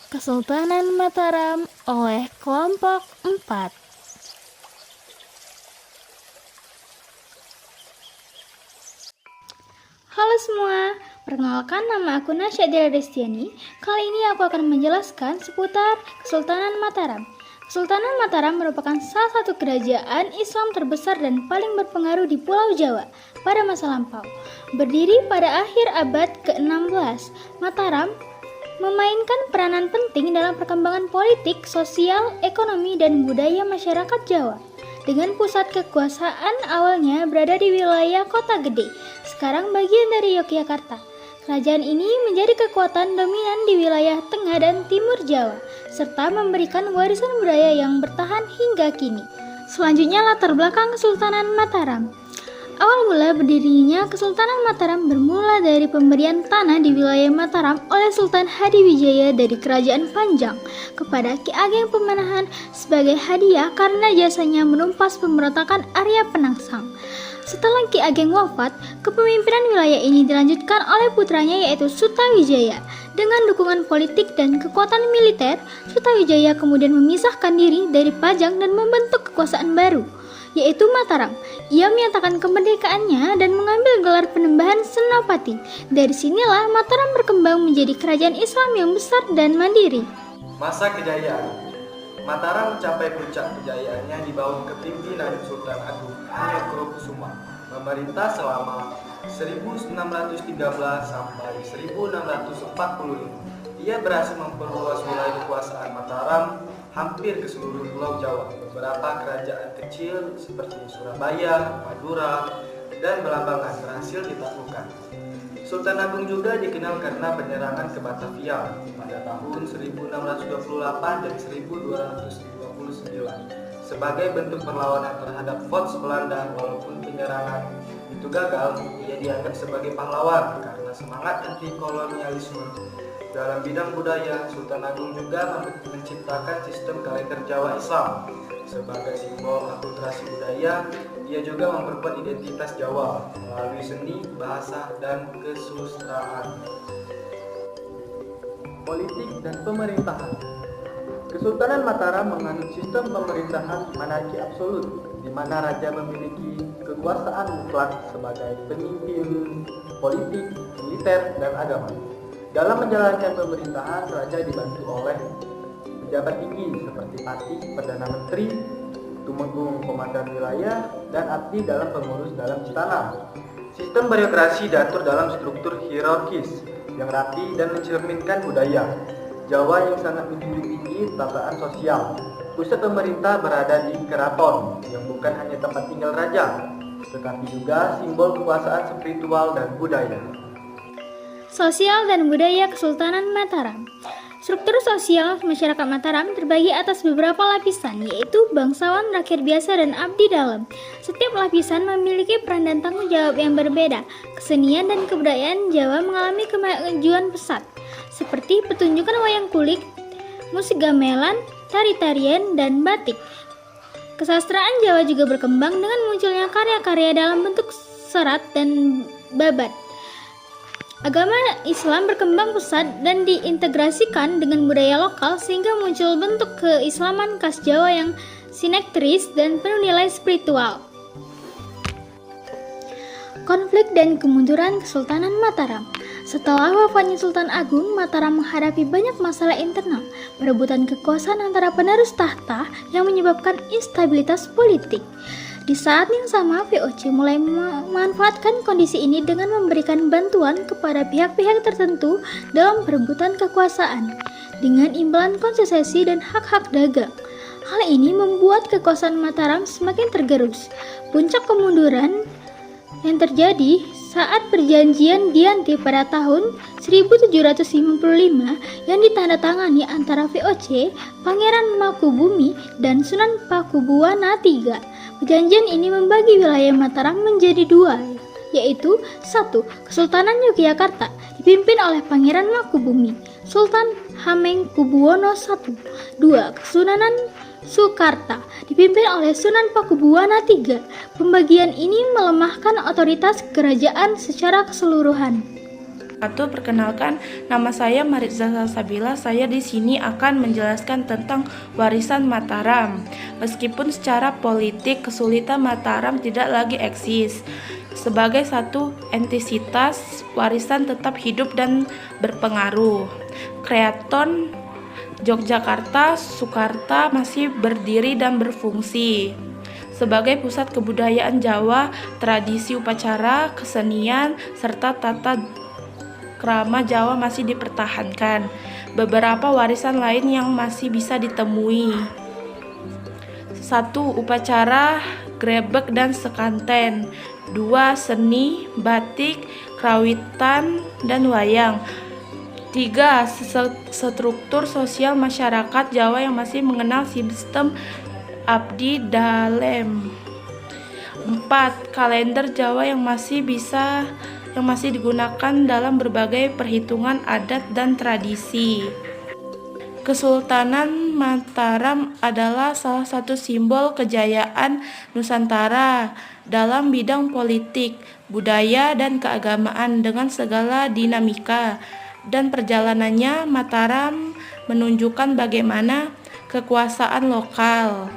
Kesultanan Mataram oleh kelompok 4. Halo semua, perkenalkan nama aku Nasya Dira Destiani. Kali ini aku akan menjelaskan seputar Kesultanan Mataram. Kesultanan Mataram merupakan salah satu kerajaan Islam terbesar dan paling berpengaruh di Pulau Jawa pada masa lampau. Berdiri pada akhir abad ke-16, Mataram memainkan peranan penting dalam perkembangan politik, sosial, ekonomi, dan budaya masyarakat Jawa. Dengan pusat kekuasaan awalnya berada di wilayah Kota Gede, sekarang bagian dari Yogyakarta. Kerajaan ini menjadi kekuatan dominan di wilayah tengah dan timur Jawa, serta memberikan warisan budaya yang bertahan hingga kini. Selanjutnya latar belakang Kesultanan Mataram. Awal mula berdirinya Kesultanan Mataram bermula dari pemberian tanah di wilayah Mataram oleh Sultan Hadiwijaya dari Kerajaan Panjang kepada Ki Ageng Pemanahan sebagai hadiah karena jasanya menumpas pemberontakan Arya Penangsang. Setelah Ki Ageng wafat, kepemimpinan wilayah ini dilanjutkan oleh putranya yaitu Sutawijaya. Dengan dukungan politik dan kekuatan militer, Sutawijaya kemudian memisahkan diri dari Pajang dan membentuk kekuasaan baru, yaitu Mataram. Ia menyatakan kemerdekaannya dan mengambil gelar Penembahan Senapati. Dari sinilah Mataram berkembang menjadi kerajaan Islam yang besar dan mandiri. Masa kejayaan. Mataram mencapai puncak kejayaannya di bawah kepemimpinan Sultan Agung Hamengkubuwono, memerintah selama 1613 sampai 1645. Ia berhasil memperluas wilayah kekuasaan Mataram hampir ke seluruh Pulau Jawa. Beberapa kerajaan kecil seperti Surabaya, Madura, dan Belambangan berhasil ditaklukkan. Sultan Agung juga dikenal karena penyerangan ke Batavia pada tahun 1628 dan 1229 sebagai bentuk perlawanan terhadap Vots Belanda. Walaupun penyerangan itu gagal, ia dianggap sebagai pahlawan karena semangat anti kolonialisme. Dalam bidang budaya, Sultan Agung juga menciptakan sistem kalender Jawa Islam. Sebagai simbol akulturasi budaya, ia juga memperkuat identitas Jawa melalui seni, bahasa, dan kesusastraan. Politik dan pemerintahan. Kesultanan Mataram menganut sistem pemerintahan monarki absolut, di mana raja memiliki kekuasaan mutlak sebagai pemimpin politik, militer, dan agama. Dalam menjalankan pemerintahan, raja dibantu oleh pejabat tinggi seperti Patih, Perdana Menteri, Tumenggung Komandan Wilayah, dan abdi dalam pengurus dalam istana. Sistem birokrasi diatur dalam struktur hierarkis yang rapi dan mencerminkan budaya Jawa yang sangat menjunjung tinggi tataan sosial. Pusat pemerintah berada di keraton, yang bukan hanya tempat tinggal raja, tetapi juga simbol kekuasaan spiritual dan budaya. Sosial dan budaya Kesultanan Mataram. Struktur sosial masyarakat Mataram terbagi atas beberapa lapisan, yaitu bangsawan, rakyat biasa, dan abdi dalam. Setiap lapisan memiliki peran dan tanggung jawab yang berbeda. Kesenian dan kebudayaan Jawa mengalami kemajuan pesat, seperti pertunjukan wayang kulit, musik gamelan, tari-tarian, dan batik. Kesastraan Jawa juga berkembang dengan munculnya karya-karya dalam bentuk serat dan babat. Agama Islam berkembang pesat dan diintegrasikan dengan budaya lokal sehingga muncul bentuk keislaman khas Jawa yang sinekris dan penuh nilai spiritual. Konflik dan kemunduran Kesultanan Mataram. Setelah wafatnya Sultan Agung, Mataram menghadapi banyak masalah internal, perebutan kekuasaan antara penerus tahta yang menyebabkan instabilitas politik. Di saat yang sama, VOC mulai memanfaatkan kondisi ini dengan memberikan bantuan kepada pihak-pihak tertentu dalam perebutan kekuasaan dengan imbalan konsesi dan hak-hak dagang. Hal ini membuat kekuasaan Mataram semakin tergerus. Puncak kemunduran yang terjadi saat perjanjian Giyanti pada tahun 1755 yang ditandatangani antara VOC, Pangeran Mangkubumi, dan Sunan Pakubuwana III. Perjanjian ini membagi wilayah Mataram menjadi dua, yaitu 1. Kesultanan Yogyakarta dipimpin oleh Pangeran Mangkubumi, Sultan Hamengkubuwono I. 2. Kesultanan Sukarta dipimpin oleh Sunan Pakubuwana III. Pembagian ini melemahkan otoritas kerajaan secara keseluruhan. Perkenalkan, nama saya Mariza Salsabila. Saya di sini akan menjelaskan tentang warisan Mataram. Meskipun secara politik kesulitan Mataram tidak lagi eksis, sebagai satu entitas, warisan tetap hidup dan berpengaruh. Keraton Yogyakarta Soekarta masih berdiri dan berfungsi sebagai pusat kebudayaan Jawa. Tradisi upacara, kesenian, serta tata krama Jawa masih dipertahankan. Beberapa warisan lain yang masih bisa ditemui: 1. Upacara grebek dan sekanten. 2. Seni, batik, kerawitan, dan wayang. 3. Struktur sosial masyarakat Jawa yang masih mengenal sistem abdi dalem. 4. Kalender Jawa yang masih digunakan dalam berbagai perhitungan adat dan tradisi. Kesultanan Mataram adalah salah satu simbol kejayaan Nusantara dalam bidang politik, budaya, dan keagamaan. Dengan segala dinamika dan perjalanannya, Mataram menunjukkan bagaimana kekuasaan lokal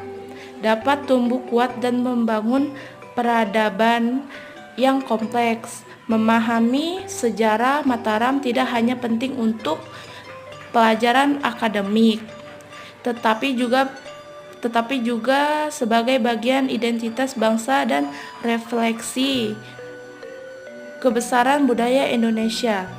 dapat tumbuh kuat dan membangun peradaban yang kompleks. Memahami sejarah Mataram tidak hanya penting untuk pelajaran akademik, tetapi juga sebagai bagian identitas bangsa dan refleksi kebesaran budaya Indonesia.